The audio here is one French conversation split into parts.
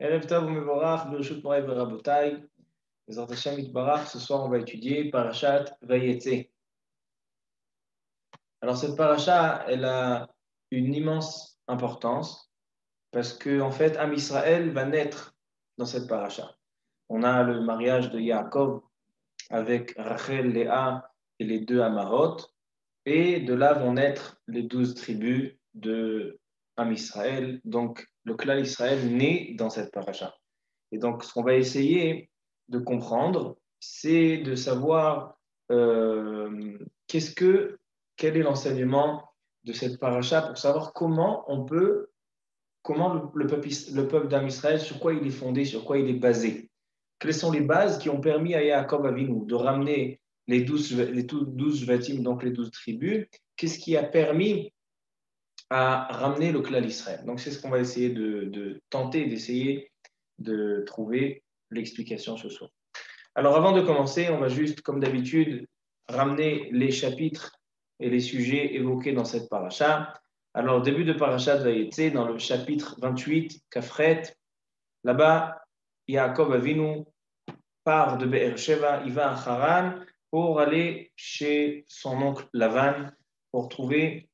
Erev Tov Mevorach, Birshut Moray Verabotai. Bezrat Hashem Yitbarach, ce soir on va étudier Parashat Vayetze. Alors cette paracha, elle a une immense importance parce que en fait, Am Israël va naître dans cette paracha. On a le mariage de Yaakov avec Rachel, Léa et les deux Amarot, et de là vont naître les 12 tribus de Am Israël. Donc le clan Israël naît dans cette paracha. Et donc, ce qu'on va essayer de comprendre, c'est de savoir quel est l'enseignement de cette paracha pour savoir comment le peuple d'Am Israël, sur quoi il est fondé, sur quoi il est basé. Quelles sont les bases qui ont permis à Yaakov Avinu de ramener les 12 Shvatim, donc les 12 tribus? Qu'est-ce qui a permis à ramener le clan d'Israël? Donc, c'est ce qu'on va essayer de tenter d'essayer de trouver l'explication ce soir. Alors avant de commencer, on va juste, comme d'habitude, ramener les chapitres et les sujets évoqués dans cette paracha. Alors, début de paracha de Vayetze, dans le chapitre 28, Kafret, là-bas, Yaakov Avinu part de Be'er Sheva, il va à Haran pour aller chez son oncle Lavan pour trouver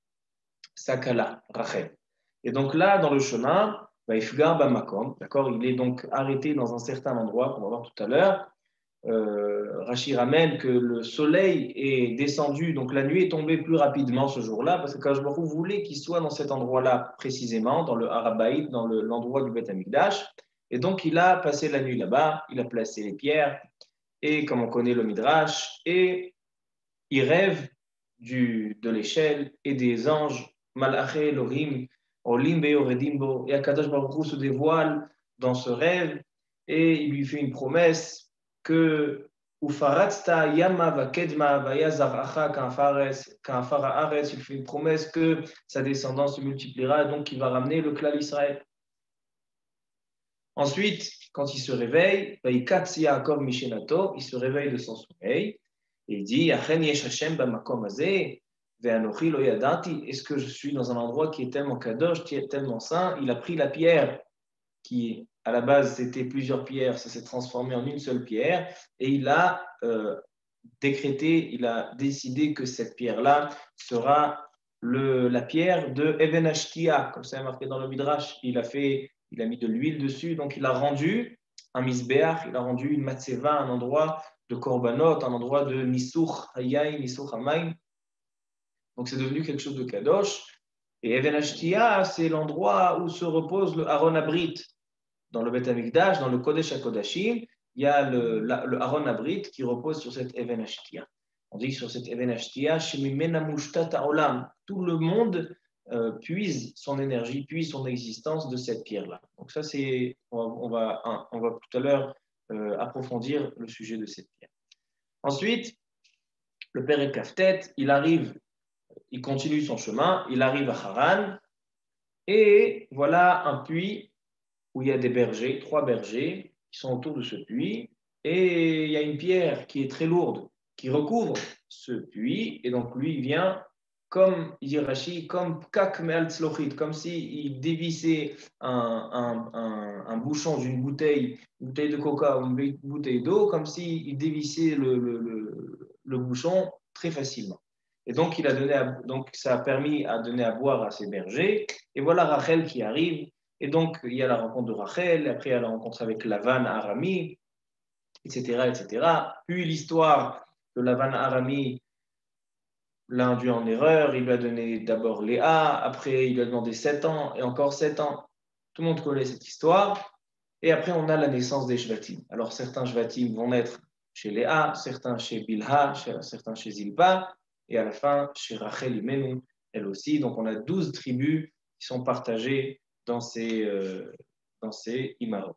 sa kala, Rachel. Et donc là, dans le chemin, Ifgar Bamakom, d'accord, il est donc arrêté dans un certain endroit, qu'on va voir tout à l'heure. Rachi ramène que le soleil est descendu, donc la nuit est tombée plus rapidement ce jour-là, parce que Kadosh Baruch Hu voulait qu'il soit dans cet endroit-là précisément, dans le Harabaït, dans l'endroit du Beth Amikdash. Et donc il a passé la nuit là-bas, il a placé les pierres, et comme on connaît le Midrash, et il rêve de l'échelle et des anges, Malaché Elohim, Olim Beyoredim Bo, et Akadosh Baruch Hu se dévoile dans ce rêve et il lui fait une promesse que Ufaratzta Yama Vakedma Vayazaracha Kanfar Haaretz, il fait une promesse que sa descendance se multipliera, donc il va ramener le clan d'Israël. Ensuite, quand il se réveille, Vaikatz Yaakov Mishenato, il se réveille de son sommeil. Et il dit, est-ce que je suis dans un endroit qui est tellement kadosh, qui est tellement saint? Il a pris la pierre qui, à la base, c'était plusieurs pierres, ça s'est transformé en une seule pierre, et il a décrété, il a décidé que cette pierre-là sera la pierre de Even Ashtia, comme ça est marqué dans le Midrash. Il a mis de l'huile dessus, donc il a rendu un misbeach, il a rendu une matseva, un endroit de korbanot, un endroit de nisuch hayai, nisuch hamayim. Donc c'est devenu quelque chose de kadosh. Et Even Ashtia, c'est l'endroit où se repose le Aaron Abrit. Dans le Beth Amikdash, dans le Kodesh HaKodashim, il y a le Aaron Abrit qui repose sur cette Even Ashtia. On dit que sur cette Even Ashtia, Shemimena Mushtat Haolam, tout le monde puise son énergie, puise son existence de cette pierre-là. Donc ça, on va tout à l'heure approfondir le sujet de cette pierre. Ensuite, le Père Kaftet, il continue son chemin, il arrive à Haran, et voilà un puits où il y a des bergers, 3 bergers qui sont autour de ce puits, et il y a une pierre qui est très lourde, qui recouvre ce puits, et donc lui, il vient, comme il dit Rashi, comme kak me'al tzlochit, comme s'il dévissait un bouchon d'une bouteille, une bouteille de coca ou une bouteille d'eau, comme s'il dévissait le bouchon très facilement. Et donc, ça a permis à donner à boire à ces bergers. Et voilà Rachel qui arrive. Et donc, il y a la rencontre de Rachel, après il y a la rencontre avec Lavan Arami, etc., etc. Puis l'histoire de Lavan Arami l'a induit en erreur. Il lui a donné d'abord Léa, après il lui a demandé 7 ans, et encore 7 ans. Tout le monde connaît cette histoire. Et après, on a la naissance des Shvatim. Alors, certains Shvatim vont naître chez Léa, certains chez Bilha, certains chez Zilpa, et à la fin, chez Rachel Imenu, elle aussi. Donc, on a 12 tribus qui sont partagées dans ces Imarot.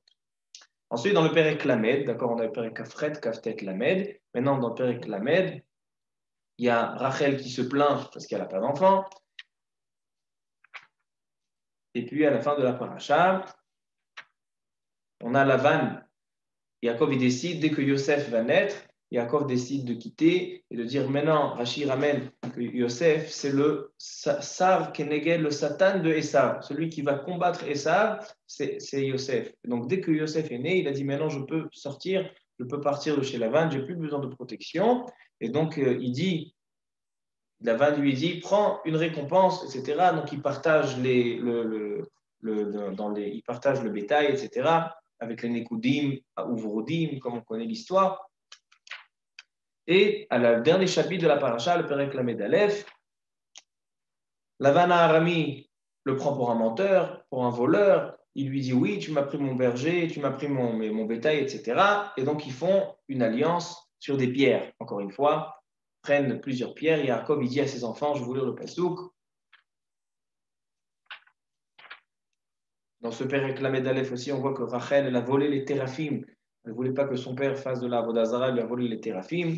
Ensuite, dans le Pérek Lamed, d'accord, on a le Pérek Kafret, Kaftet Lamed. Maintenant, dans le Pérek Lamed, il y a Rachel qui se plaint parce qu'elle n'a pas d'enfant. Et puis, à la fin de la paracha, on a Lavan. Yaakov, il décide, dès que Yosef va naître, Yaakov décide de quitter et de dire maintenant, Rashi ramène que Yosef, c'est le Sav Keneged, le Satan de Esav. Celui qui va combattre Esav, c'est Yosef. Donc dès que Yosef est né, il a dit maintenant je peux sortir, je peux partir de chez Lavan, j'ai plus besoin de protection. Et donc il dit, Lavan lui dit, prends une récompense, etc. Donc il partage il partage le bétail, etc. Avec les Nekudim ou Vrodim, comme on connaît l'histoire. Et à la dernier chapitre de la paracha, le Perek Lamed Aleph, Lavan Arami le prend pour un menteur, pour un voleur. Il lui dit oui, tu m'as pris mon berger, tu m'as pris mon bétail, etc. Et donc ils font une alliance sur des pierres. Encore une fois, prennent plusieurs pierres. Et Yaakov il dit à ses enfants, je vous lis le pasouk. Dans ce Perek Lamed Aleph aussi, on voit que Rachel elle a volé les téraphim. Elle ne voulait pas que son père fasse de la Avodah Zarah, elle lui a volé les téraphim.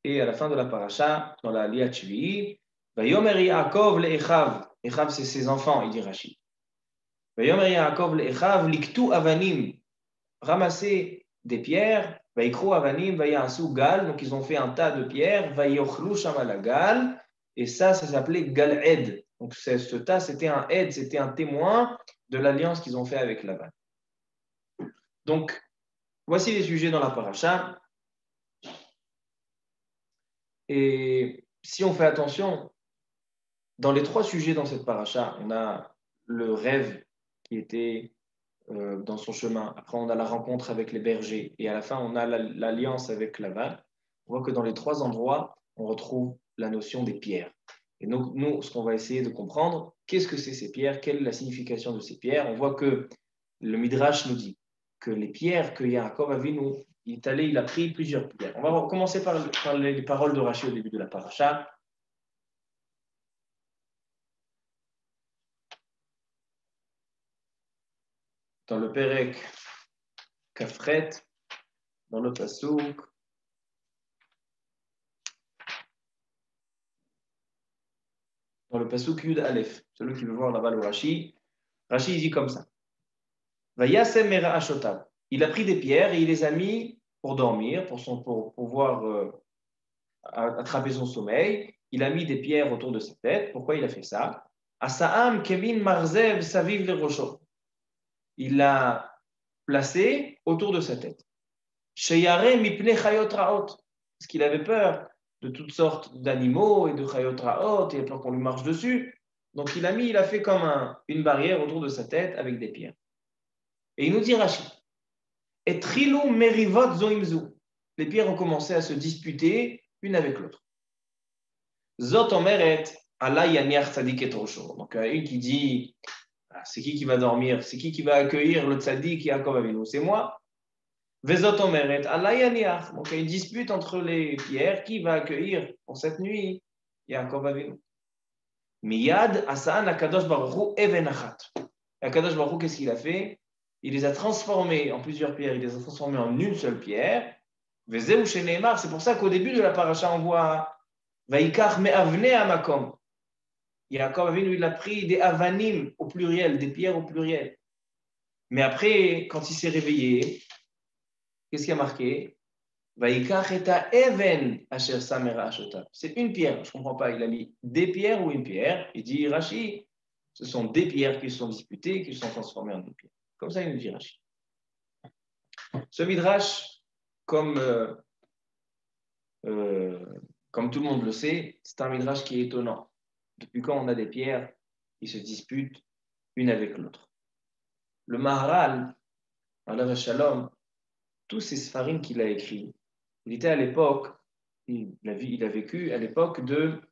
Et à la fin de la paracha, dans la Liat Shvi'i, Vayomer Yaakov le'echav. Echav, c'est ses enfants, il dit Rashi. Vayomer Yaakov le'echav liktu avanim. Ramasser des pierres. Vaikru avanim vayasu gal. Donc ils ont fait un tas de pierres. Vayochlu shama gal. Et ça s'appelait Gal-Ed. Donc ce tas, c'était un Ed, c'était un témoin de l'alliance qu'ils ont fait avec Lavan. Donc, voici les sujets dans la paracha. Et si on fait attention, dans les trois sujets dans cette paracha, on a le rêve qui était dans son chemin. Après, on a la rencontre avec les bergers. Et à la fin, on a l'alliance avec Lavan. On voit que dans les trois endroits, on retrouve la notion des pierres. Et donc, nous, ce qu'on va essayer de comprendre, qu'est-ce que c'est ces pierres? Quelle est la signification de ces pierres? On voit que le Midrash nous dit que les pierres que Yaakov Avinu, il a pris plusieurs pierres. On va commencer par les paroles de Rashi au début de la paracha. Dans le Perek Kafret, dans le Pasuk, dans le Pasuk Yud Aleph, celui qui veut voir là-bas le Rashi, Rashi dit comme ça. Vayasem mera ashotav. Il a pris des pierres et il les a mis pour dormir, pour pouvoir attraper son sommeil. Il a mis des pierres autour de sa tête. Pourquoi il a fait ça? Asaam kevin marzev saviv le rocho. Il l'a placé autour de sa tête. Sheyare mipne chayot raot. Parce qu'il avait peur de toutes sortes d'animaux et de chayot raot, et il a peur qu'on lui marche dessus. Donc il a fait comme une barrière autour de sa tête avec des pierres. Et il nous dit Rashi, et trilou merivot zoimzu. Les pierres ont commencé à se disputer une avec l'autre. Zot omeret ala yaniach tzadik et rosho. Donc une qui dit, c'est qui va dormir? C'est qui va accueillir le tzadik Yaakov Avinu? C'est moi. Vezot omeret ala yaniach. Donc il y a une dispute entre les pierres, qui va accueillir pour cette nuit Yaakov Avinu? Miyad asaan akadosh baruch hu even achat. Akadosh baruch hu, qu'est-ce qu'il a fait? Il les a transformés en plusieurs pierres, il les a transformés en une seule pierre. C'est pour ça qu'au début de la paracha, on voit Vaikach me'avne amakom. Yaakov Avinu, il a pris des avanim au pluriel, des pierres au pluriel. Mais après, quand il s'est réveillé, qu'est-ce qui a marqué? Vaikach eta even asher samera ashotav. C'est une pierre, je ne comprends pas. Il a mis des pierres ou une pierre. Il dit Rashi, ce sont des pierres qui se sont disputées, qui se sont transformées en une pierre. Comme ça, il nous dit Rashi. Ce midrash, comme tout le monde le sait, c'est un midrash qui est étonnant. Depuis quand on a des pierres qui se disputent une avec l'autre? Le Maharal, Alav Shalom, tous ces sfarim qu'il a écrits, il était à l'époque, il a vécu à l'époque de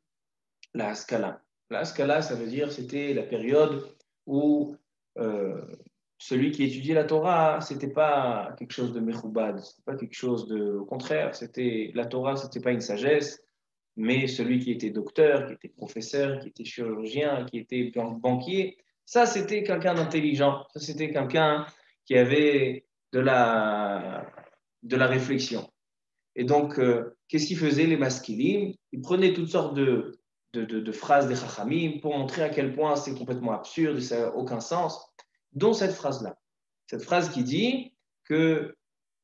la Haskalah. La Haskalah, ça veut dire c'était la période où celui qui étudiait la Torah, c'était pas quelque chose de mechoubad, c'était pas quelque chose de, au contraire, la Torah, c'était pas une sagesse, mais celui qui était docteur, qui était professeur, qui était chirurgien, qui était banquier, ça c'était quelqu'un d'intelligent, ça c'était quelqu'un qui avait de la réflexion. Et donc, qu'est-ce qu'ils faisaient les maskilim? Ils prenaient toutes sortes de phrases des chachamim pour montrer à quel point c'est complètement absurde, ça n'a aucun sens, dont cette phrase-là. Cette phrase qui dit qu'il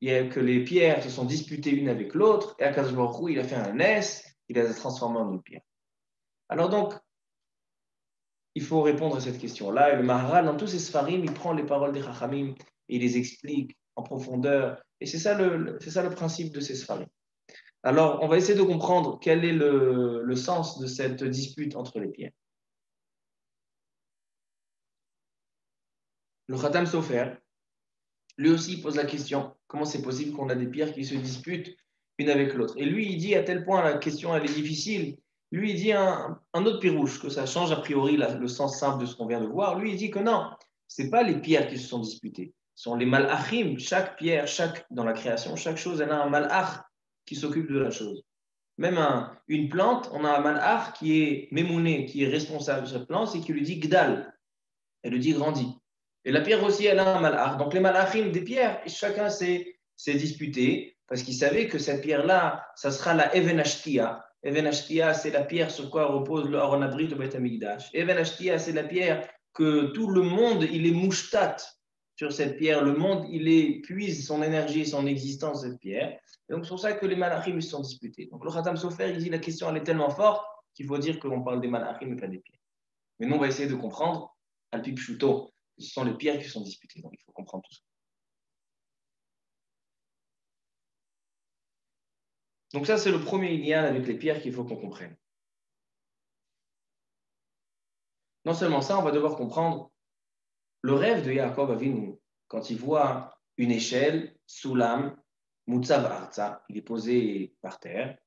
que les pierres se sont disputées une avec l'autre, et Akadosh Baruch Hu, il a fait un S, il les a transformées en une pierre. Alors donc, il faut répondre à cette question-là. Et le Maharal, dans tous ses Sfarim, il prend les paroles des Chachamim et il les explique en profondeur. Et c'est ça le principe de ces Sfarim. Alors, on va essayer de comprendre quel est le sens de cette dispute entre les pierres. Le Khatam Sofer, lui aussi, pose la question, comment c'est possible qu'on a des pierres qui se disputent une avec l'autre? Et lui, il dit à tel point la question, elle est difficile. Lui, il dit un autre pirouche, que ça change a priori le sens simple de ce qu'on vient de voir. Lui, il dit que non, ce n'est pas les pierres qui se sont disputées. Ce sont les malachim. Chaque pierre, dans la création, chaque chose, elle a un malach qui s'occupe de la chose. Même une plante, on a un malach qui est mémouné, qui est responsable de cette plante et qui lui dit gdal. Elle lui dit grandit. Et la pierre aussi, elle a un malach. Donc les malachim des pierres, chacun s'est disputé parce qu'il savait que cette pierre-là, ça sera la Even Ashtia. Even Ashtia, c'est la pierre sur quoi repose le Aron Abrit au Beth Amikdash. Even Ashtia, c'est la pierre que tout le monde, il est mouchtat sur cette pierre. Le monde, puise son énergie, son existence, cette pierre. Et donc c'est pour ça que les malachim se sont disputés. Donc le Khatam Sofer, il dit la question, elle est tellement forte qu'il faut dire qu'on parle des malachim et pas des pierres. Mais nous, on va essayer de comprendre. Alpi Pshuto, ce sont les pierres qui sont disputées. Donc il faut comprendre tout ça. Donc ça, c'est le premier lien avec les pierres qu'il faut qu'on comprenne. Non seulement ça, on va devoir comprendre le rêve de Yaakov Avinu quand il voit une échelle, Soulam, Mutzav Arza, il est posé par terre,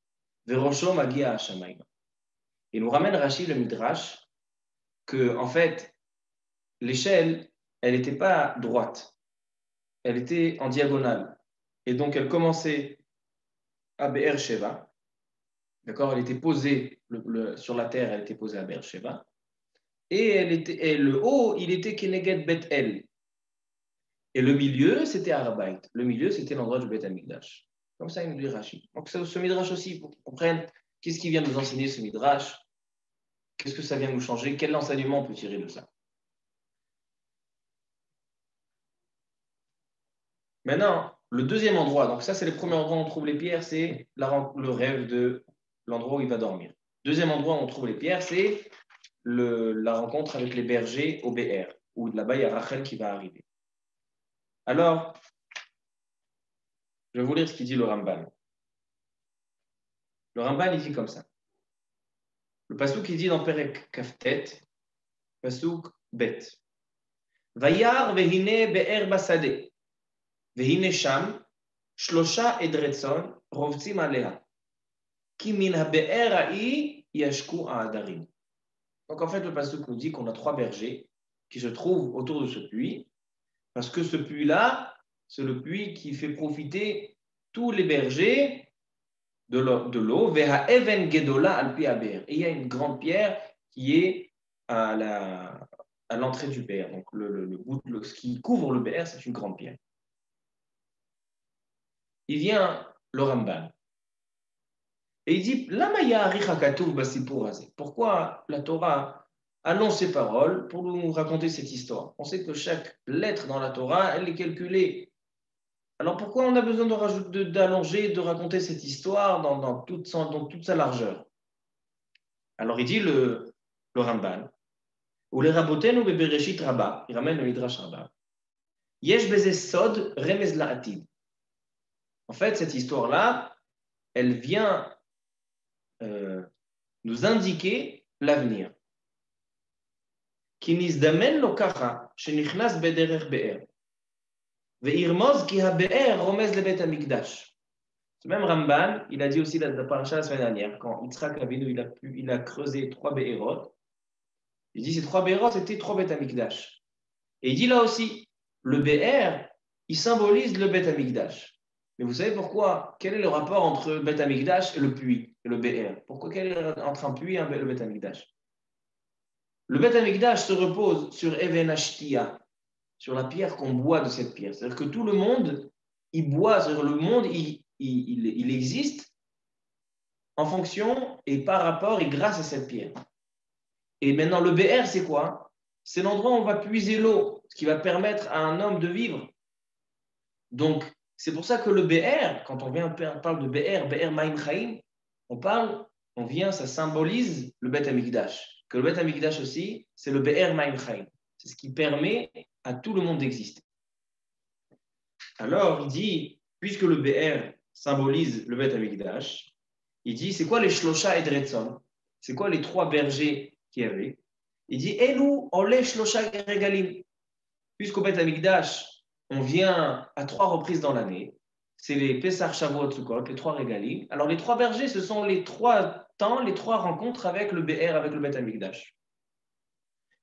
Verosho Magia Hashamayim. Il nous ramène Rachid le Midrash que, en fait, l'échelle, elle n'était pas droite, elle était en diagonale. Et donc, elle commençait à Be'er Sheva. D'accord, elle était posée sur la terre, elle était posée à Be'er Sheva. Et le haut, il était Keneged Bet El. Et le milieu, c'était Arabait. Le milieu, c'était l'endroit du Bet Amikdash. Comme ça, il nous dit Rachid. Donc, ce Midrash aussi, pour qu'on comprenne qu'est-ce qui vient nous enseigner ce Midrash, qu'est-ce que ça vient nous changer, quel enseignement on peut tirer de ça. Maintenant, le deuxième endroit, donc ça, c'est le premier endroit où on trouve les pierres, c'est le rêve de l'endroit où il va dormir. Deuxième endroit où on trouve les pierres, c'est la rencontre avec les bergers au BR, où là-bas, il y a Rachel qui va arriver. Alors, je vais vous lire ce qu'il dit le Ramban. Le Ramban, il dit comme ça. Le pasouk, il dit dans Perek Kaftet, pasouk Bet. Vayar vehine be'er basade. Vehine sham, shlosha edretson, rovtzim alea. Ki min ha'be'er ha'i yashku ha'adarim. Donc en fait, le pasouk nous dit qu'on a 3 bergers qui se trouvent autour de ce puits, parce que ce puits-là, c'est le puits qui fait profiter tous les bergers de l'eau, vers Even Gedola Alpi Aber. Et il y a une grande pierre qui est à l'entrée du BR. Donc ce qui couvre le BR, c'est une grande pierre. Il vient le Ramban. Et il dit, pourquoi la Torah annonce ces paroles pour nous raconter cette histoire? On sait que chaque lettre dans la Torah, elle est calculée. Alors pourquoi on a besoin d'allonger, de raconter cette histoire dans toute sa largeur? Alors il dit le Ramban, ou les Rabotenu bebereshit Rabba, il ramène le Midrash Rabba. Yesh beze sod remez la'atid. En fait, cette histoire-là, elle vient nous indiquer l'avenir. Ki nizdamen lo kacha, shenichnas bederech be'er. Ve'irmoz ki ha'be'er romez lebet hamikdash. Ce même Ramban, il a dit aussi la paracha la semaine dernière, quand Yitzhak Avinu il a creusé 3 be'erot. Il dit ces 3 be'erot c'était 3 bet hamikdash. Et il dit là aussi, le be'er, il symbolise le bet hamikdash. Mais vous savez pourquoi? Quel est le rapport entre le bet hamikdash et le puits, et le be'er? Pourquoi quel est entre un puits et le bet hamikdash? Le bet hamikdash se repose sur Even Ashtia, sur la pierre qu'on boit de cette pierre. C'est-à-dire que tout le monde, il boit, c'est-à-dire le monde, il existe en fonction et par rapport et grâce à cette pierre. Et maintenant, le BR, c'est quoi? C'est l'endroit où on va puiser l'eau, ce qui va permettre à un homme de vivre. Donc, C'est pour ça que le BR, quand on parle de BR Maim Chaim, ça symbolise le Bet Amikdash. Que le Bet Amikdash aussi, c'est le BR Maim Chaim. C'est ce qui permet à tout le monde d'exister. Alors, il dit, puisque le BR symbolise le Bet Amikdash, il dit, c'est quoi les Shlosha Edretson? C'est quoi les 3 bergers qu'il y avait? Il dit, Elu ole Shlosha Regalim. Puisqu'au Bet Amikdash, on vient à 3 reprises dans l'année, c'est les Pessar, Shavuot, Sukkot, les 3 Regalim. Alors, les 3 bergers, ce sont les 3 temps, les 3 rencontres avec le BR, avec le Bet Amikdash.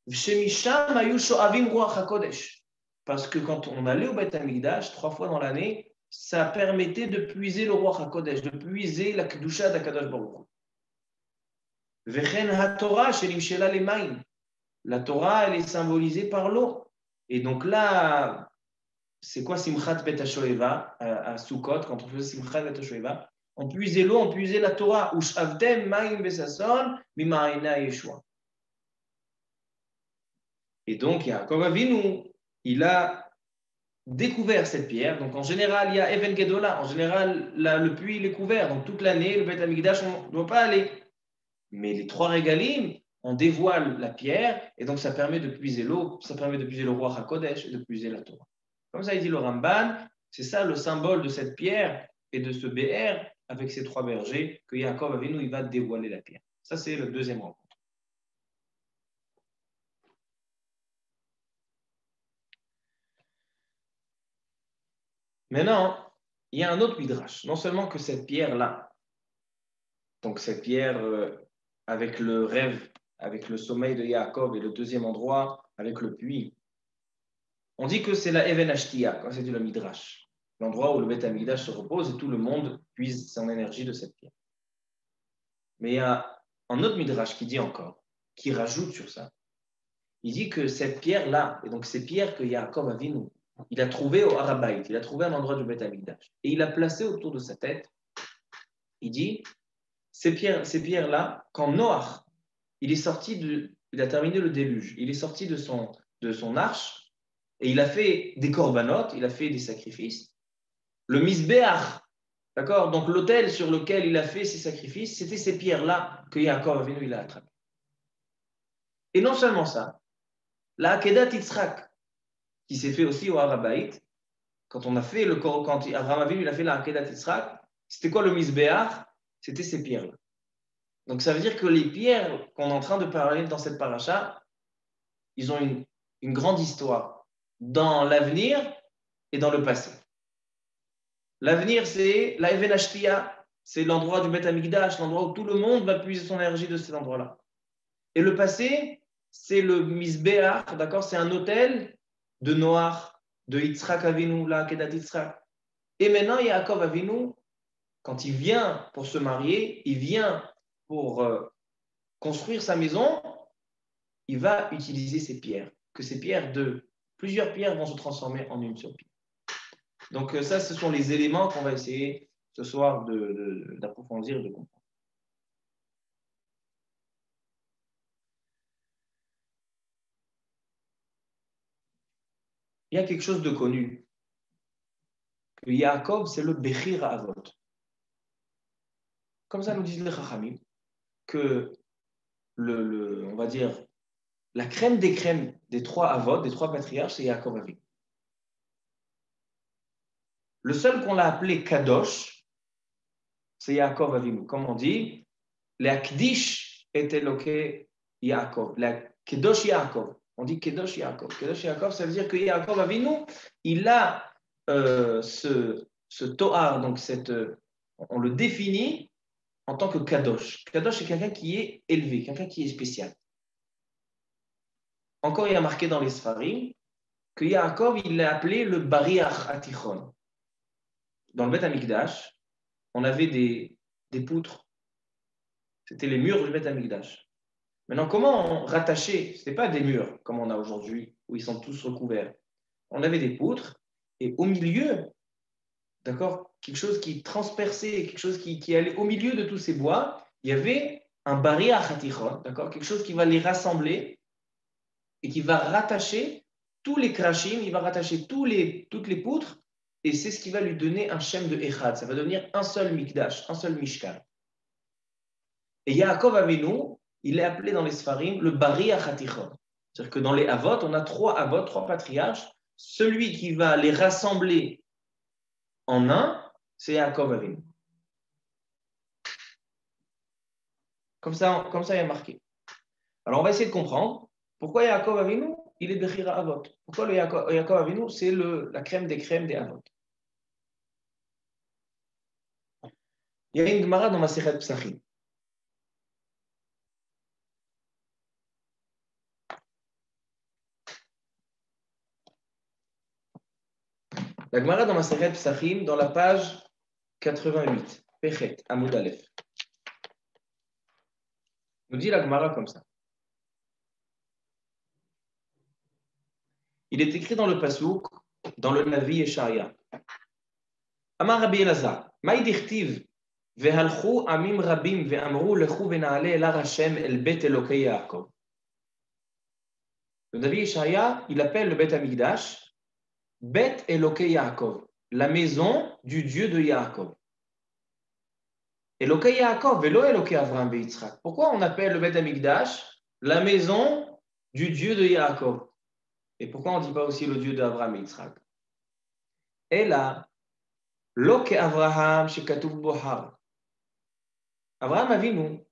Shemisham ayu sho'avim ruach hakodesh. Parce que quand on allait au Bet Amikdash 3 fois dans l'année, ça permettait de puiser le Ruach HaKodesh, de puiser la Kedusha d'Akadosh Baruch Hu. Vechen haTorah shelimshela lemaim. La Torah, elle est symbolisée par l'eau. Et donc là, c'est quoi Simchat Bet HaShoeva à Sukkot, quand on faisait Simchat Bet HaShoeva? On puisait l'eau, on puisait la Torah. Ushavtem maim besason mima'ina Yeshua. Et donc, Yaakov Avinu, il a découvert cette pierre. Donc, en général, il y a Even Gedola. En général, là, le puits, il est couvert. Donc, toute l'année, le Beth Amikdash, on ne doit pas aller. Mais les 3 régalim, on dévoile la pierre. Et donc, ça permet de puiser l'eau. Ça permet de puiser le roi HaKodesh et de puiser la Torah. Comme ça, il dit le Ramban. C'est ça le symbole de cette pierre et de ce BR avec ces 3 bergers que Yaakov Avinu, il va dévoiler la pierre. Ça, c'est le deuxième rencontre. Maintenant, il y a un autre midrash. Non seulement que cette pierre-là, donc cette pierre avec le rêve, avec le sommeil de Yaakov et le deuxième endroit avec le puits, on dit que c'est la Even Ashtia, quand c'est du midrash, l'endroit où le Beth Amikdash se repose et tout le monde puise son énergie de cette pierre. Mais il y a un autre midrash qui dit encore, qui rajoute sur ça. Il dit que cette pierre-là, et donc ces pierres que Yaakov Avinu, il a trouvé au Harabait, il a trouvé un endroit du Beth Amikdash, et il a placé autour de sa tête, il dit, ces pierres-là, quand Noach, il a terminé le déluge, il est sorti de son arche, et il a fait des corbanotes, il a fait des sacrifices. Le misbéach, d'accord, donc l'autel sur lequel il a fait ses sacrifices, c'était ces pierres-là que Yaakov Avinu, il a attrapées. Et non seulement ça, la Akedat Yitzhak, qui s'est fait aussi au Harabait, quand Abraham Avinu, il a fait la Akedat Yitzhak, c'était quoi le misbéach? C'était ces pierres-là. Donc ça veut dire que les pierres qu'on est en train de parler dans cette paracha, ils ont une grande histoire dans l'avenir et dans le passé. L'avenir, c'est la Even Ashtia, c'est l'endroit du Beth Amikdash, l'endroit où tout le monde va puiser son énergie de cet endroit-là. Et le passé, c'est le Misbéach, d'accord, c'est un autel de Noach, de Yitzhak Avinu, la Kedat Yitzhak. Et maintenant, Yaakov Avinu, quand il vient pour se marier, il vient pour construire sa maison, il va utiliser ces pierres, que ces pierres plusieurs pierres vont se transformer en une seule pierre. Donc ça, ce sont les éléments qu'on va essayer ce soir d'approfondir et de comprendre. Il y a quelque chose de connu, que Yaakov, c'est le Bechir Avot. Comme ça nous disent les Chachamim, que on va dire, la crème des crèmes des 3 Avot, des 3 patriarches, c'est Yaakov Avinu. Le seul qu'on l'a appelé Kadosh, c'est Yaakov Avinu. Comme on dit, la Kdish est éloqué Yaakov. La Kedosh Yaakov. On dit Kedosh Yaakov. Kedosh Yaakov, ça veut dire que Yaakov Avinu, il a ce Tohar, donc on le définit en tant que Kadosh. Kadosh, c'est quelqu'un qui est élevé, quelqu'un qui est spécial. Encore, il y a marqué dans les Sfarim que Yaakov, il l'a appelé le Bariach Atichon. Dans le Beth Amikdash, on avait des poutres. C'était les murs du Beth Amikdash. Maintenant, comment on rattachait? Ce n'était pas des murs comme on a aujourd'hui, où ils sont tous recouverts. On avait des poutres, et au milieu, d'accord, quelque chose qui transperçait, quelque chose qui allait au milieu de tous ces bois, il y avait un bariach hatichon, d'accord, quelque chose qui va les rassembler et qui va rattacher tous les krashim, il va rattacher toutes les poutres, et c'est ce qui va lui donner un shem de Echad. Ça va devenir un seul Mikdash, un seul Mishkan. Et Yaakov Avinu, il est appelé dans les Sfarim le Bari Achatichon. C'est-à-dire que dans les Avot, on a 3 Avot, 3 patriarches. Celui qui va les rassembler en un, c'est Yaakov Avinu. Comme ça, il y a marqué. Alors, on va essayer de comprendre pourquoi Yaakov Avinu, il est Bechira Avot. Pourquoi le Yaakov Avinu, c'est la crème des Avot. Il y a une Gemara dans Masechet Psachim. La Gemara dans Masechet Psachim, dans la page 88, Pechet, Amoud Aleph. Nous dit la Gemara comme ça. Il est écrit dans le Pasouk, dans le Navi Yesharia. Amar Rabbi Elazar, Maï dichtiv, vehalchu amim rabim ve'amru lechu ve'naale elar Hashem el bet Elokei Yaakov. Le Navi Yesharia, il appelle le Bet Amigdash Bet Elokei Yaakov, la maison du Dieu de Yaakov. Elokei Yaakov, velo Elokei Avraham ve'Yitzchak. Pourquoi on appelle le Bet Amigdash la maison du Dieu de Yaakov? Et pourquoi on ne dit pas aussi le Dieu d'Abraham et Yitzhak? Et là, Loke Avraham shekatuv bo har. Avraham Avinu,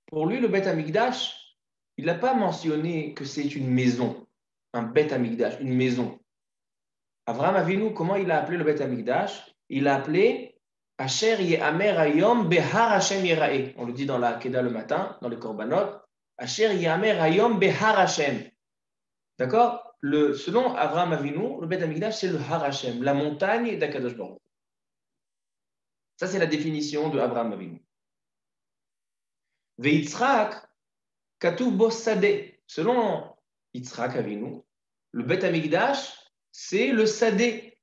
pour lui, le Bet Amigdash, il n'a pas mentionné que c'est une maison, un Bet Amigdash, une maison. Avraham Avinu, comment il a appelé le Bet Amigdash? Il l'a appelé Asher Ye'amer Hayom Behar Hashem Yerae. On le dit dans la Keda le matin, dans les Korbanot. Asher Ye'amer Hayom Behar Hashem. D'accord? Selon Avraham Avinu, le Bet Amigdash, c'est le Har Hashem, la montagne d'Akadosh Baruch. Ça, c'est la définition de Avraham Avinu. Ve'Yitzchak, Katuv bo Sadeh. Selon Yitzchak Avinu, le Bet Amigdash, c'est le Sadeh,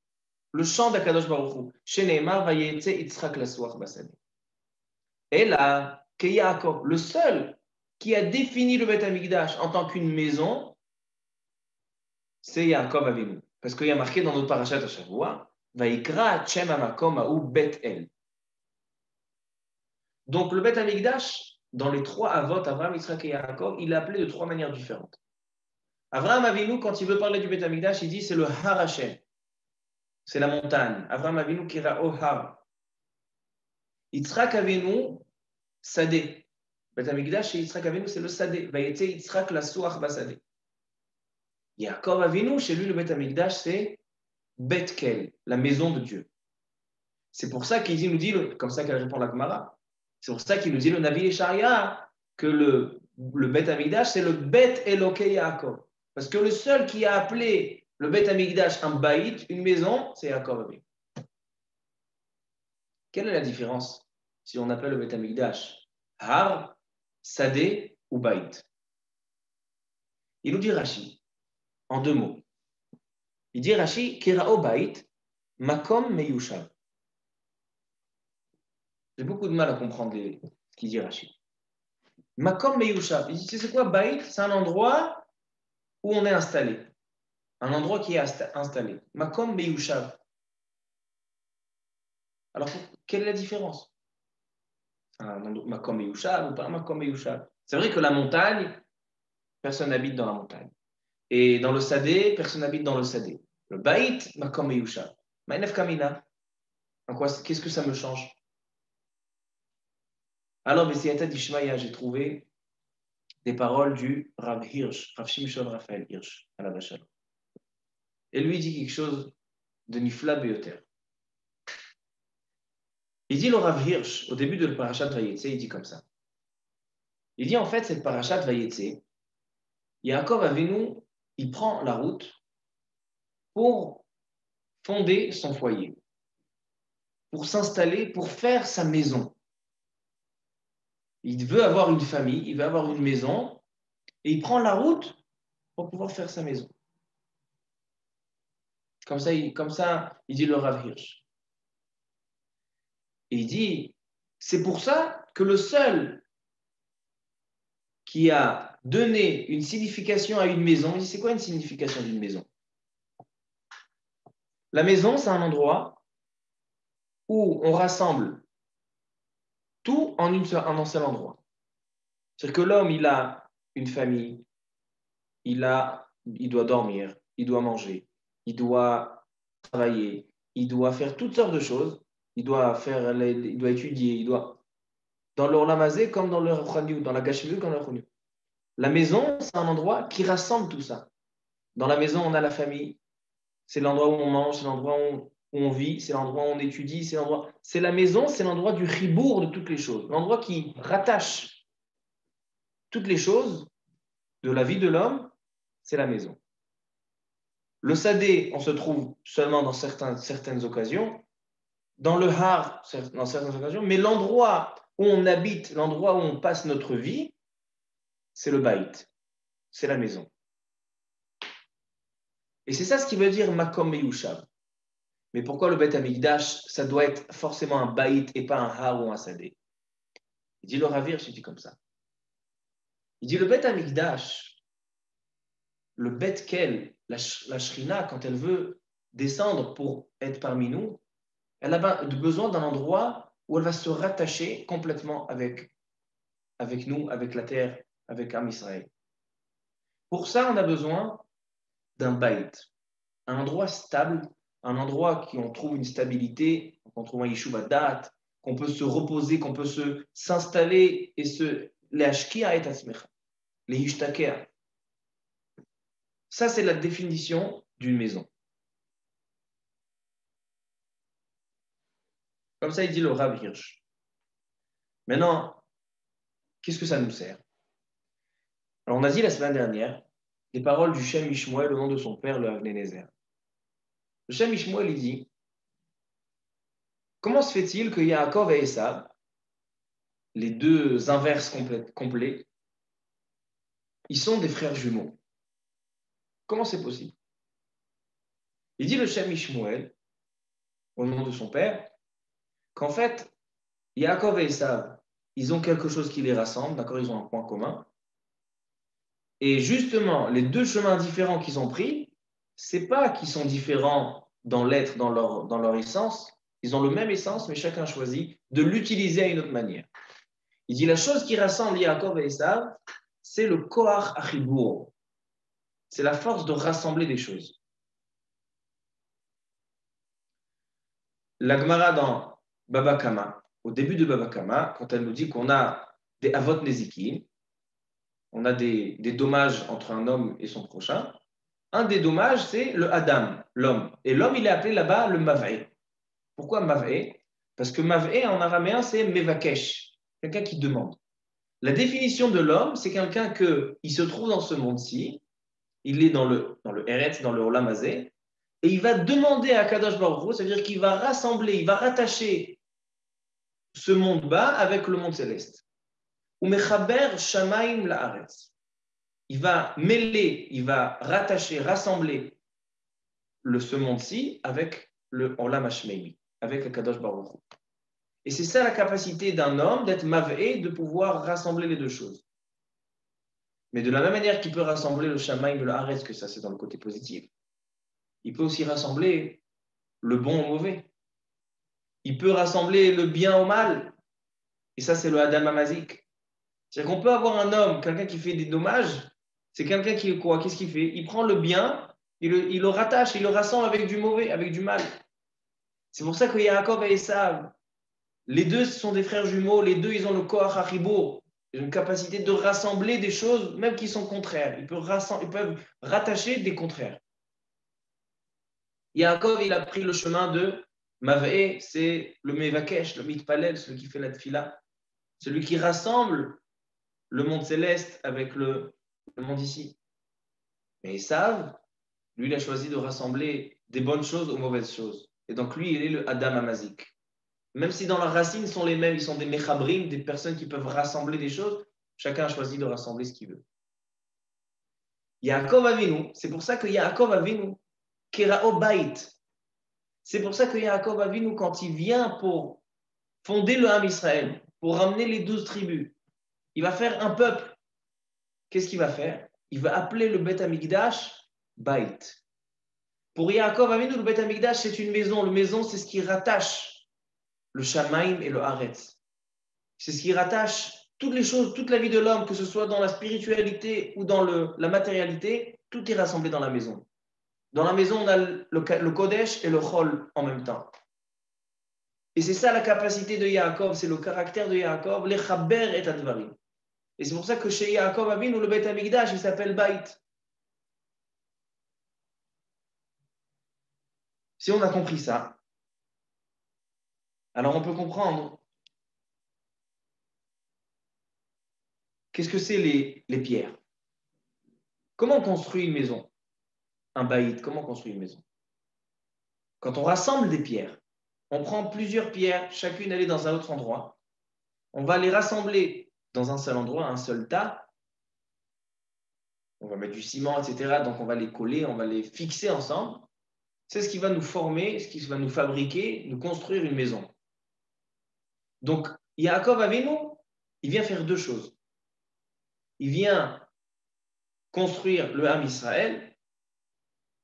le champ d'Akadosh Baruch. Sheneemar vayetze Yitzchak lasuach basadeh. Et là, que Yaakov, le seul qui a défini le Bet Amigdash en tant qu'une maison, c'est Yaakov Avinu. Parce qu'il y a marqué dans notre parashat à Shavua, Vaikra Chem Amakom Aou Bet El. Donc le Bet Amigdash, dans les 3 Avot, Avraham, Yitzhak et Yaakov, il l'a appelé de 3 manières différentes. Avraham Avinu, quand il veut parler du Bet Amigdash, il dit c'est le Har Hashem. C'est la montagne. Avraham Avinu kira o Har. Yitzhak Avinu, Sadeh. Bet Amigdash et Yitzhak Avinu, c'est le Sadeh. Vayetze Yitzhak la Suach Basadeh. Yaakov Avinu, chez lui, le Bet Amigdash, c'est Bet Kel, la maison de Dieu. C'est pour ça qu'il nous dit, comme ça qu'elle répond la Gemara, c'est pour ça qu'il nous dit le Navi Yesharia que le Bet Amigdash, c'est le Bet Elokei Yaakov. Parce que le seul qui a appelé le Bet Amigdash un baït, une maison, c'est Yaakov Avinu. Quelle est la différence si on appelle le Bet Amigdash Har, Sadeh ou baït? Il nous dit Rashi, en 2 mots. Il dit Rashi, Kirao Baït, Makom Meyushav. J'ai beaucoup de mal à comprendre ce qu'il dit Rashi. Makom Meyushav. Il dit, c'est quoi Baït? C'est un endroit où on est installé. Un endroit qui est installé. Makom Meyushav. Alors, quelle est la différence? Makom Meyushav ou pas Makom Meyushav? C'est vrai que la montagne, personne n'habite dans la montagne. Et dans le Sadé, personne n'habite dans le Sadé. Le Baït, Makom Meyushav. Ma'enef Kamina. Qu'est-ce que ça me change? Alors, Bessiyata d'Ishmaïa, j'ai trouvé des paroles du Rav Hirsch, Rav Shimshon Raphaël Hirsch, à la Vachal. Et lui, il dit quelque chose de Nifla Beyoter. Il dit le Rav Hirsch, au début de la Parashat Vayetze, il dit comme ça. Il dit en fait, cette Parashat Vayetze, Yaakov Avinu, il prend la route pour fonder son foyer, pour s'installer, pour faire sa maison. Il veut avoir une famille, il veut avoir une maison, et il prend la route pour pouvoir faire sa maison. Comme ça, il dit le Rav Hirsch. Et il dit, c'est pour ça que le seul qui a donné une signification à une maison, il dit, c'est quoi une signification d'une maison? La maison, c'est un endroit où on rassemble tout en un seul endroit. C'est-à-dire que l'homme, il a une famille, il doit dormir, il doit manger, il doit travailler, il doit faire toutes sortes de choses, il doit étudier, dans le Olamazé comme dans le Ruchaniut, dans la Gashmiut comme dans le Ruchaniut. La maison, c'est un endroit qui rassemble tout ça. Dans la maison, on a la famille, c'est l'endroit où on mange, c'est l'endroit où on vit, c'est l'endroit où on étudie, c'est la maison, c'est l'endroit du ribour de toutes les choses, l'endroit qui rattache toutes les choses de la vie de l'homme, c'est la maison. Le sadé, on se trouve seulement dans certaines occasions, dans le har, dans certaines occasions, mais l'endroit où on habite, l'endroit où on passe notre vie, c'est le baït, c'est la maison. Et c'est ça ce qui veut dire makom meyushav. Mais pourquoi le Beth Amikdash, ça doit être forcément un baït et pas un har ou un sadé? Il dit le Ravir, je dis comme ça. Il dit le Beth Amikdash, le Beth Kel, la Shrina, quand elle veut descendre pour être parmi nous, elle a besoin d'un endroit où elle va se rattacher complètement avec nous, avec la terre, avec Am Israël. Pour ça, on a besoin d'un baït, un endroit stable, un endroit où on trouve une stabilité, qu'on trouve un yeshuv date, qu'on peut se reposer, qu'on peut s'installer et les ashkia et asmecha, les yishtakea. Ça, c'est la définition d'une maison. Comme ça, il dit le Rav Hirsch. Maintenant, qu'est-ce que ça nous sert? Alors, on a dit la semaine dernière les paroles du Shem Ishmuel au nom de son père, le Avnenezer. Le Shem Ishmuel, il dit comment se fait-il que Yaakov et Esav, les deux inverses complets, ils sont des frères jumeaux? Comment c'est possible? Il dit le Shem Ishmuel, au nom de son père, qu'en fait, Yaakov et Esav, ils ont quelque chose qui les rassemble, d'accord, ils ont un point commun. Et justement, les deux chemins différents qu'ils ont pris, c'est pas qu'ils sont différents dans l'être, dans leur essence, ils ont le même essence, mais chacun choisit de l'utiliser à une autre manière. Il dit la chose qui rassemble Yaakov et Esav, c'est le Koach Achibur. C'est la force de rassembler des choses. La Gemara dans Baba Kama, au début de Baba Kama, quand elle nous dit qu'on a des Avot Nezikin, on a des dommages entre un homme et son prochain, un des dommages, c'est le Adam, l'homme. Et l'homme, il est appelé là-bas le Mav'e. Pourquoi Mav'e? Parce que Mav'e en araméen, c'est Mevakesh, quelqu'un qui demande. La définition de l'homme, c'est quelqu'un qui se trouve dans ce monde-ci, il est dans le Eretz, dans le Olam Hazé, et il va demander à Kadosh Baruch Hu, c'est-à-dire qu'il va rassembler, il va rattacher ce monde bas avec le monde céleste. Ou Mechaber Shamaim La'aretz. Il va mêler, il va rattacher, rassembler ce monde-ci avec le Olam Hashmeimi, avec le Kadosh Baruch Hu. Et c'est ça la capacité d'un homme d'être Mav'e, de pouvoir rassembler les deux choses. Mais de la même manière qu'il peut rassembler le Shamaim et le Haaretz, que ça c'est dans le côté positif, il peut aussi rassembler le bon au mauvais. Il peut rassembler le bien au mal. Et ça c'est le Adam Amazik. C'est-à-dire qu'on peut avoir un homme, quelqu'un qui fait des dommages, c'est quelqu'un qui quoi? Qu'est-ce qu'il fait? Il prend le bien, il le rattache, il le rassemble avec du mauvais, avec du mal. C'est pour ça que Yaakov et Esav, les deux sont des frères jumeaux, les deux ils ont le Koach Haribo, ils ont une capacité de rassembler des choses même qui sont contraires. Ils peuvent rattacher des contraires. Yaakov, il a pris le chemin de Mav'e, c'est le Mevakesh, le Mitpalel, celui qui fait la Tfila, celui qui rassemble le monde céleste avec le monde ici. Mais Esav, lui, il a choisi de rassembler des bonnes choses aux mauvaises choses. Et donc lui, il est le Adam Amazik. Même si dans leurs racines sont les mêmes, ils sont des mechabrim, des personnes qui peuvent rassembler des choses, chacun a choisi de rassembler ce qu'il veut. Yaakov Avinu, c'est pour ça que Yaakov Avinu, Kerao Bait, c'est pour ça que Yaakov Avinu, quand il vient pour fonder le Ham Israël, pour ramener les 12 tribus, il va faire un peuple. Qu'est-ce qu'il va faire? Il va appeler le Beth Amikdash Bait. Pour Yaakov Avinu, le Beth Amikdash, c'est une maison. Le maison, c'est ce qui rattache le Shamaim et le Haaretz. C'est ce qui rattache toutes les choses, toute la vie de l'homme, que ce soit dans la spiritualité ou dans la matérialité, tout est rassemblé dans la maison. Dans la maison, on a le Kodesh et le Chol en même temps. Et c'est ça la capacité de Yaakov, c'est le caractère de Yaakov, l'Echaber et Advarim. Et c'est pour ça que chez Yaakov Avinu, le Beth Amikdash, il s'appelle Bait. Si on a compris ça, alors on peut comprendre qu'est-ce que c'est les pierres. Comment on construit une maison? Un baït, comment on construit une maison? Quand on rassemble des pierres, on prend plusieurs pierres, chacune elle est dans un autre endroit, on va les rassembler dans un seul endroit, un seul tas, on va mettre du ciment, etc. Donc on va les coller, on va les fixer ensemble. C'est ce qui va nous former, ce qui va nous fabriquer, nous construire une maison. Donc Yaakov Avinu, il vient faire deux choses. Il vient construire le Ham Israël.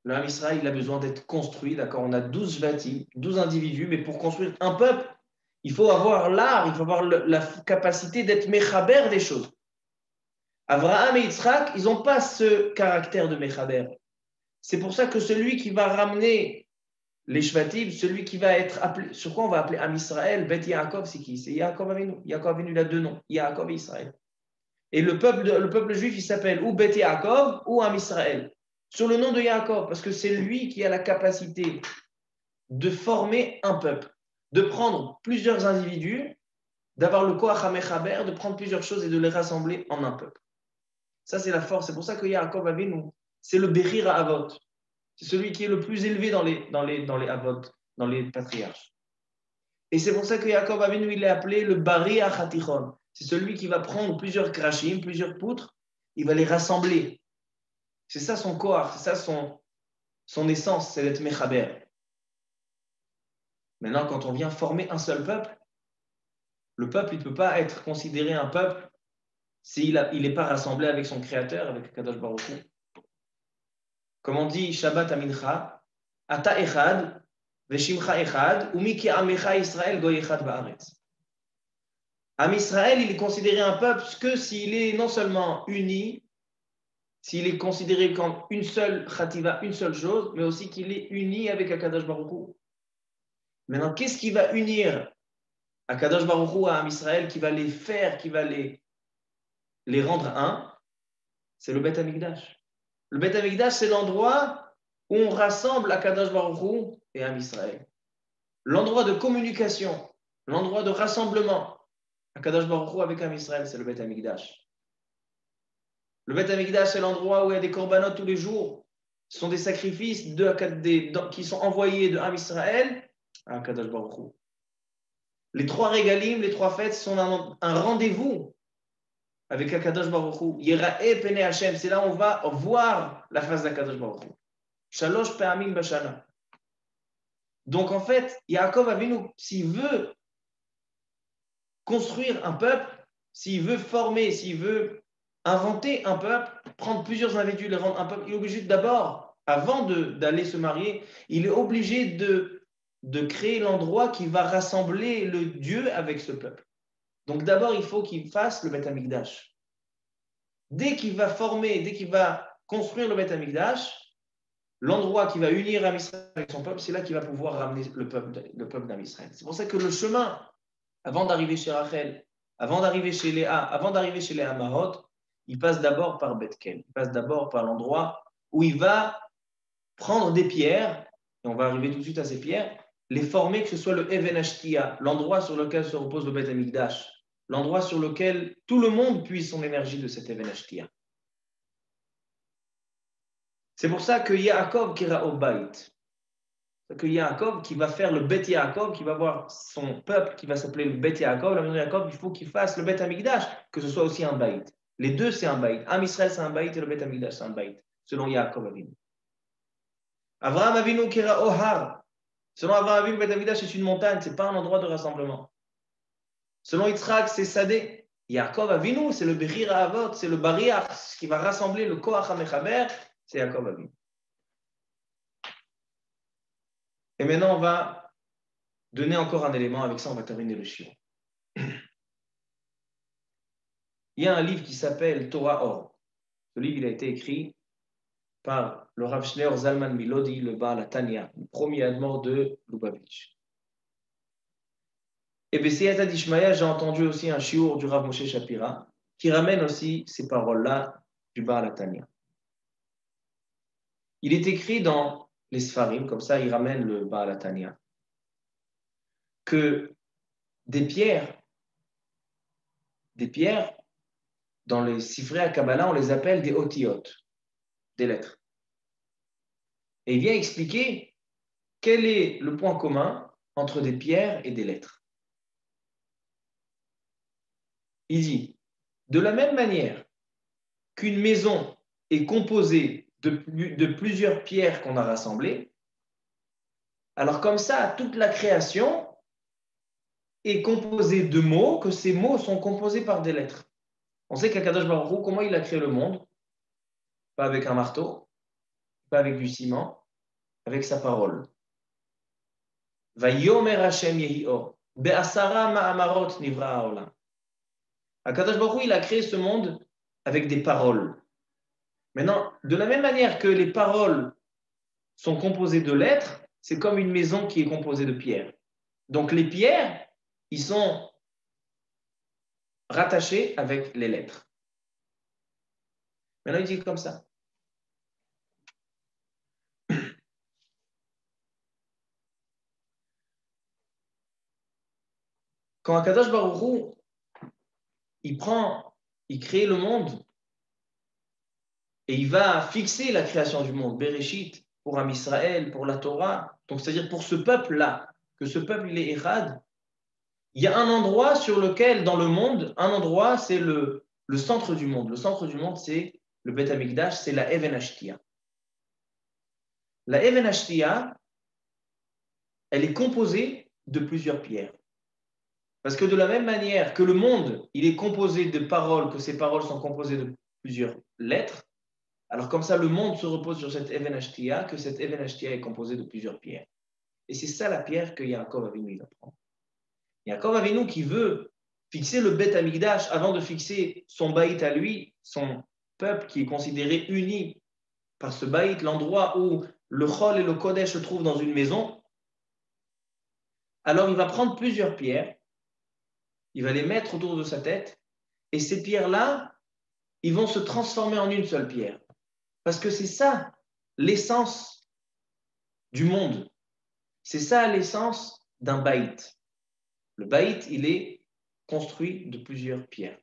Le Ham Israël, il a besoin d'être construit, d'accord? On a 12 shvatim, 12 individus, mais pour construire un peuple, il faut avoir l'art, il faut avoir la capacité d'être mechaber des choses. Abraham et Yitzhak, ils n'ont pas ce caractère de mechaber. C'est pour ça que celui qui va ramener les shvatim, celui qui va être appelé, sur quoi on va appeler Ham Israël, Bet Yaakov, c'est qui? C'est Yaakov Avinu. Yaakov Avinu, il a deux noms, Yaakov et Israël. Et le peuple juif, il s'appelle ou Bet Yaakov ou Ham Israël. Sur le nom de Yaakov, parce que c'est lui qui a la capacité de former un peuple, de prendre plusieurs individus, d'avoir le Koach HaMechaber, de prendre plusieurs choses et de les rassembler en un peuple. Ça, c'est la force. C'est pour ça que Yaakov Avinu, c'est le Bechir Avot. C'est celui qui est le plus élevé dans les Avot, dans les patriarches. Et c'est pour ça que Yaakov Avinu, il est appelé le Bari Achatichon. C'est celui qui va prendre plusieurs krashim, plusieurs poutres, il va les rassembler. C'est ça son Koach, c'est ça son essence, c'est d'être Mechaber. Maintenant, quand on vient former un seul peuple, le peuple, il ne peut pas être considéré un peuple s'il n'est pas rassemblé avec son créateur, avec Kadosh Baruch Hu. Comme on dit Shabbat Amincha, Ata Echad, Veshimcha Echad, Umiki Amecha Israël Goy Echad Ba'aretz. Am Israël, il est considéré un peuple que s'il est non seulement uni, s'il est considéré comme une seule Khativa, une seule chose, mais aussi qu'il est uni avec Akadosh Baruch Hu. Maintenant, qu'est-ce qui va unir Akadosh Baruch Hu à Am Israël, qui va les faire, qui va les rendre un? C'est le Beth Amikdash. Le Beth Amikdash, c'est l'endroit où on rassemble Akadosh Baruch Hu et Am Israël. L'endroit de communication, l'endroit de rassemblement Akadosh Baruch Hu avec Am Israël, c'est le Beth Amikdash. Le Beth Amikdash, c'est l'endroit où il y a des korbanot tous les jours. Ce sont des sacrifices qui sont envoyés de Am Israël à Akadosh Baruch Hu. Les trois régalim, les trois fêtes sont un rendez-vous avec Akadosh Baruch Hu. Yera'e pene Hashem, c'est là où on va voir la face d'Akadosh Baruch Hu. Shalosh pe'amim bashana. Donc en fait, Yaakov Avinu, s'il veut construire un peuple, s'il veut former, s'il veut inventer un peuple, prendre plusieurs individus, les rendre un peuple, il est obligé d'abord, avant d'aller se marier, il est obligé de créer l'endroit qui va rassembler le Dieu avec ce peuple. Donc d'abord, il faut qu'il fasse le Beth Amikdash. Dès qu'il va former, dès qu'il va construire le Beth Amikdash, l'endroit qui va unir Am Israël avec son peuple, c'est là qu'il va pouvoir ramener le peuple d'Am Israël. C'est pour ça que le chemin, avant d'arriver chez Rachel, avant d'arriver chez Léa, avant d'arriver chez les Hamarot, il passe d'abord par Bethkel. Il passe d'abord par l'endroit où il va prendre des pierres, et on va arriver tout de suite à ces pierres, les former, que ce soit le Even Ashtia, l'endroit sur lequel se repose le Beth Amikdash, l'endroit sur lequel tout le monde puise son énergie de cet Even Ashtia. C'est pour ça que Yaakov kira au Bait, que Yaakov qui va faire le Bet Yaakov, qui va avoir son peuple qui va s'appeler le Bet Yaakov, la maison de Yaakov, il faut qu'il fasse le Bet Amikdash, que ce soit aussi un Bait. Les deux, c'est un Bait. Am Israël, c'est un Bait et le Bet Amikdash, c'est un Bait, selon Yaakov Avinu. Avraham Avinu kira Ohar. Selon Avraham Avinu, le Bet Amikdash, c'est une montagne, c'est pas un endroit de rassemblement. Selon Yitzhak, c'est Sadeh. Yaakov Avinu, c'est le Bechir Avot, c'est le Bariach, ce qui va rassembler le Koach HaMechaber, c'est Yaakov Avinu. Et maintenant, on va donner encore un élément. Avec ça, on va terminer le shiur. Il y a un livre qui s'appelle Torah Or. Ce livre, il a été écrit par le Rav Shneor Zalman Milodi, le Baal HaTanya, le premier admor de Lubavitch. Et bien, Siyata d'Ishmaïa, j'ai entendu aussi un shiur du Rav Moshe Shapira qui ramène aussi ces paroles-là du Baal HaTanya. Il est écrit dans les Sfarim, comme ça, il ramène le Baal HaTanya, que des pierres, dans les Sifrei à Kabbalah, on les appelle des otiyot, des lettres. Et il vient expliquer quel est le point commun entre des pierres et des lettres. Il dit, de la même manière qu'une maison est composée de plusieurs pierres qu'on a rassemblées, alors comme ça, toute la création est composée de mots, que ces mots sont composés par des lettres. On sait qu'Akadosh Baruch Hu, comment il a créé le monde? Pas avec un marteau, pas avec du ciment, avec sa parole. Vayomer Hashem yehi or, be'asara ma'amarot nivra ha'olam. Akadosh Baruch Hu, il a créé ce monde avec des paroles. Maintenant, de la même manière que les paroles sont composées de lettres, c'est comme une maison qui est composée de pierres. Donc les pierres, ils sont rattachés avec les lettres. Maintenant, il dit comme ça. Quand Akadosh Baruch Hu, il crée le monde et il va fixer la création du monde, Bereshit, pour Am Israël, pour la Torah, donc c'est-à-dire pour ce peuple-là, que ce peuple il est Erad, il y a un endroit sur lequel, dans le monde, un endroit, c'est le centre du monde. Le centre du monde, c'est le Beth Amikdash, c'est la Even Ashtia. La Even Ashtia, elle est composée de plusieurs pierres. Parce que de la même manière que le monde, il est composé de paroles, que ces paroles sont composées de plusieurs lettres, alors comme ça, le monde se repose sur cette Even Ashtia, que cette Even Ashtia est composée de plusieurs pierres. Et c'est ça la pierre que Yaakov Avinu il apprend. Yaakov Avinu qui veut fixer le Beth Amikdash avant de fixer son baït à lui, son peuple qui est considéré uni par ce baït, l'endroit où le Chol et le Kodesh se trouvent dans une maison. Alors il va prendre plusieurs pierres, il va les mettre autour de sa tête, et ces pierres-là, ils vont se transformer en une seule pierre. Parce que c'est ça l'essence du monde. C'est ça l'essence d'un baït. Le baït, il est construit de plusieurs pierres.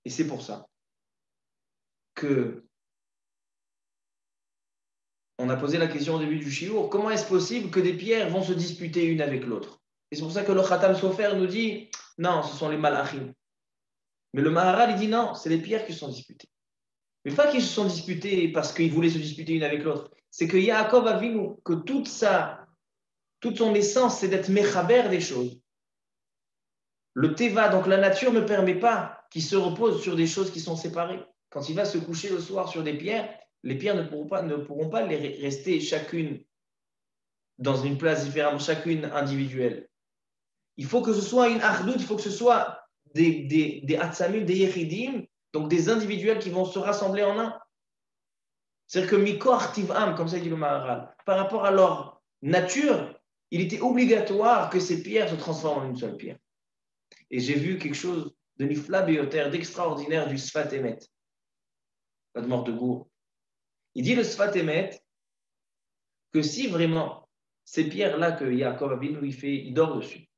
Et c'est pour ça que on a posé la question au début du shiur, comment est-ce possible que des pierres vont se disputer une avec l'autre? Et c'est pour ça que le Khatam Sofer nous dit, non, ce sont les malachim. Mais le Maharal, il dit non, c'est les pierres qui se sont disputées. Mais pas qu'ils se sont disputés parce qu'ils voulaient se disputer une avec l'autre. C'est que Yaakov Avinu, que toute son essence, c'est d'être mechaber des choses. Le teva, donc la nature, ne permet pas qu'il se repose sur des choses qui sont séparées. Quand il va se coucher le soir sur des pierres, les pierres ne pourront pas rester chacune dans une place différente, chacune individuelle. Il faut que ce soit une achdout, il faut que ce soit des atsamim, des yechidim, donc des individuels qui vont se rassembler en un. C'est-à-dire que Mikor Tiv'am, comme ça dit le Maharal, par rapport à leur nature, il était obligatoire que ces pierres se transforment en une seule pierre. Et j'ai vu quelque chose de nifla beyoter, d'extraordinaire du Sfat Emet, la mort de Gour. Il dit le Sfat Emet que si vraiment ces pierres-là que Yaakov Avinu il dort dessus,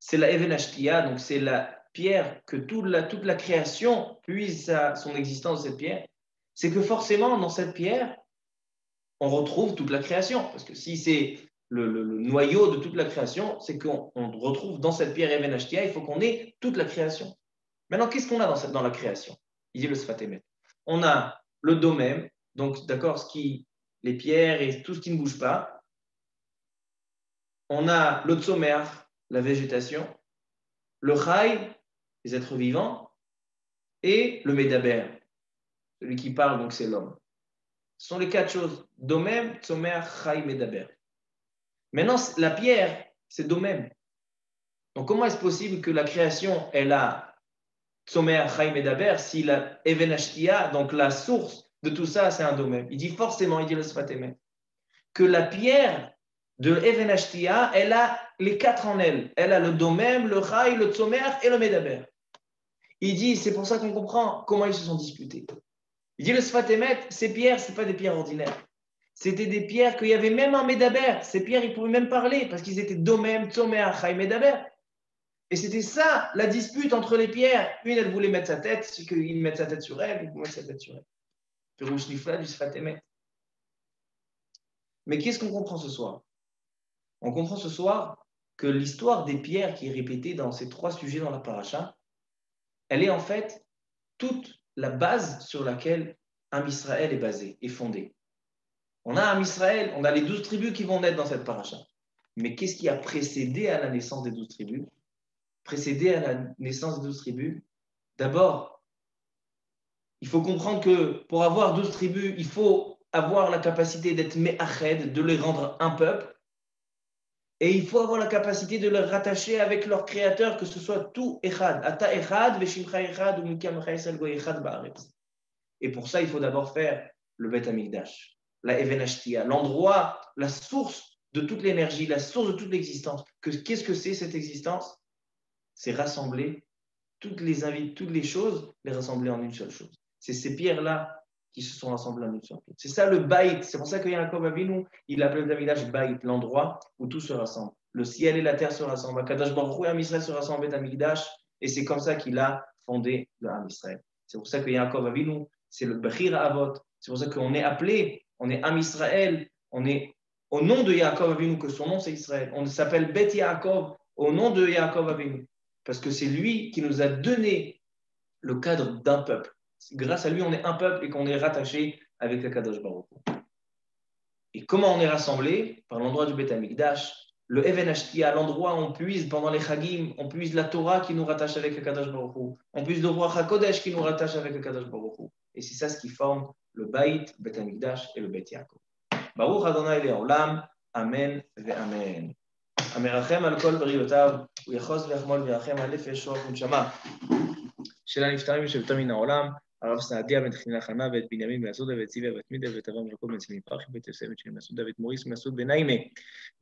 c'est la Even Ashtia, donc c'est la pierre que toute la création puise son existence de cette pierre, c'est que forcément dans cette pierre, on retrouve toute la création. Parce que si c'est le noyau de toute la création, c'est qu'on retrouve dans cette pierre Even Ashtia, il faut qu'on ait toute la création. Maintenant, qu'est-ce qu'on a dans la création? Il dit le Sfat Emet. On a le domem, donc d'accord, les pierres et tout ce qui ne bouge pas. On a le tzomer, la végétation, le chai, les êtres vivants, et le medaber, celui qui parle, donc c'est l'homme. Ce sont les 4 choses. Domem, Tzomer, Chaim et Daber. Maintenant, la pierre, c'est Domem. Donc, comment est-ce possible que la création, elle a Tzomer, Chaim et Daber, si la Even Ashtia, donc la source de tout ça, c'est un Domem? Il dit forcément, il dit le Sfat Emet, que la pierre de Even Ashtia, elle a les 4 en elle. Elle a le Domem, le Chai, le Tzomer et le Medaber. Il dit, c'est pour ça qu'on comprend comment ils se sont disputés. Il dit le Sfat Emet, ces pierres, ce n'est pas des pierres ordinaires. C'était des pierres qu'il y avait même en Medaber. Ces pierres, ils pouvaient même parler parce qu'ils étaient Domem, Tzomer, Chai, Medaber. Et c'était ça, la dispute entre les pierres. Une, elle voulait mettre sa tête, c'est qu'il mette sa tête sur elle, il voulait mettre sa tête sur elle. Pérouche Nifla du Sfat Emet. Mais qu'est-ce qu'on comprend ce soir? On comprend ce soir que l'histoire des pierres qui est répétée dans ces 3 sujets dans la paracha, elle est en fait toute la base sur laquelle Am Israël est basé, est fondé. On a Am Israël, on a les 12 tribus qui vont naître dans cette paracha. Mais qu'est-ce qui a précédé à la naissance des 12 tribus? Précédé à la naissance des 12 tribus, d'abord, il faut comprendre que pour avoir 12 tribus, il faut avoir la capacité d'être me'ached, de les rendre un peuple. Et il faut avoir la capacité de les rattacher avec leur créateur, que ce soit tout echad. Ata echad, veshimcha echad, ou mikam chayesel go echad ba'aretz. Et pour ça, il faut d'abord faire le Bet Hamikdash, la Even Ashtia, l'endroit, la source de toute l'énergie, la source de toute l'existence. Qu'est-ce que c'est cette existence? C'est rassembler toutes les choses, les rassembler en une seule chose. C'est ces pierres-là qui se sont rassemblées en une seule chose. C'est ça le Baït. C'est pour ça que Yaakov Avinu, il appelle le Hamikdash Baït, l'endroit où tout se rassemble. Le ciel et la terre se rassemblent. Akadosh Baruch Hu et Am Israël se rassemblent au Bet Hamikdash, et c'est comme ça qu'il a fondé le Am Israël. C'est pour ça que Yaakov Avinu, c'est le Bechir Avot. C'est pour ça qu'on est appelé, on est Am Israël, on est au nom de Yaakov Avinu, que son nom c'est Israël. On s'appelle Bet Yaakov au nom de Yaakov Avinu. Parce que c'est lui qui nous a donné le cadre d'un peuple. Grâce à lui, on est un peuple et qu'on est rattaché avec le Kadosh Baruch Hu. Et comment on est rassemblé? Par l'endroit du Beth Amikdash, le Even Ashtia, l'endroit où on puise pendant les Chagim, on puise la Torah qui nous rattache avec le Kadosh Baruch Hu, on puise le Ruach HaKodesh qui nous rattache avec le Kadosh Baruch Hu. Et c'est ça ce qui forme le Baït, Beth Amikdash et le Beth Yaakov. Baruch Adonai Le'olam, Amen ve'Amen. המרחם על כל בריאותיו, הוא יחוס ויחמול וירחם על נפש רוח ונשמה של הנפטרים ושבתם מן העולם, הרב סעדיה בן תחינה חנה ואת בנימין בן אסודה ואת ציווה ואת מידה ואת אברהם יעקב בן צבי פרחי ואת יוסף בן בן אסודה ואת מוריס בן אסוד בן נעימה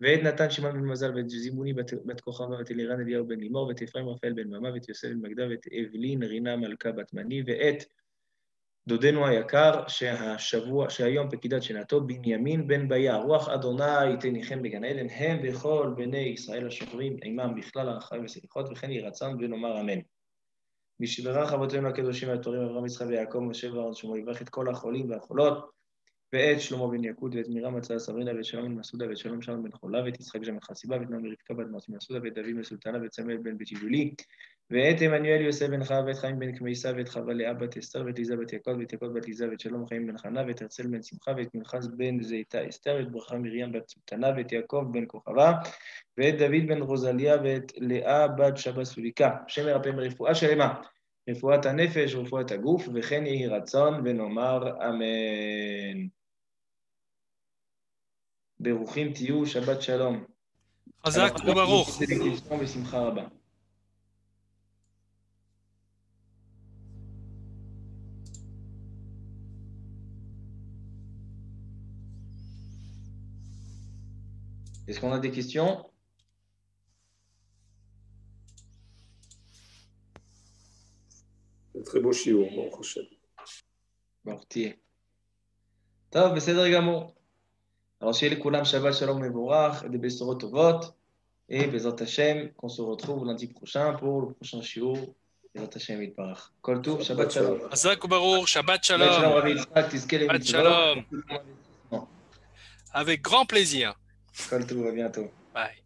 ואת נתן שמעון בן מזל ואת זימוני בת כוכבא ואת אלירן אליהו בן לימור ואת אפרים רפאל בן ממה ואת יוסף בן מגדה ואת אבלין רינה מלכה בת מני ואת דודנו היקר שהיום פקידת שנתו בנימין בן ביה, רוח אדוני תניחם בגן עדן, הם וכל בני ישראל השומרים עמם בכלל הרחמים וסליחות, וכן יהי רצון ונאמר אמן. משברך אבותינו הקדושים והטהורים אברהם יצחק ויעקב משה ואהרון שמו, יברך את כל החולים והחולות, ואת שלמה בן יקוד, ואת מרים הצעה סברינה, ואת שלום בן מסעודה, ואת שלום שלום בן חולה, ואת יצחק ז'מר חסיבה, ואת נעמי רבקה בת מרסי מסעודה, ואת דוד מסולטנה, ואת סמואל בן בית יבולי, ואת עמנואל יוסף בן חווה, ואת חיים בן כמייסה, ואת חווה לאה בת אסתר, ואת ליזה בת יעקב, ואת יעקב בת ליזה, ואת שלום חיים בן חנה, ואת הרצל בן שמחה, ואת מנחס בן זיתה אסתר, ואת ברכה מרים בת סולטנה, ואת יעקב בן כוכבא, ואת דוד בן רוזליה, ואת לאה בת שבה סוליקה, השם ירפא ברפואה שלמה, רפואת הנפש ורפואת הגוף, וכן יהי רצון ונאמר אמן. ברוכים תהיו, שבת שלום. חזק וברוך. בשמחה רבה. Est-ce qu'on a des questions? très beau שיעור, ברוך השם. ברוך תהיה. טוב, בסדר גמור. Alors, שיהיה לכולם שבת שלום מבורך, des בשורות טובות, et בעזרת השם, qu'on se retrouve lundi prochain pour le prochain שיעור, בעזרת השם יתברך. כל טוב, שבת שלום. חזק וברוך, שבת שלום. שבת שלום, רבי יצחק, תזכה למצוות. Avec grand plaisir. כל טוב, à bientôt. Bye.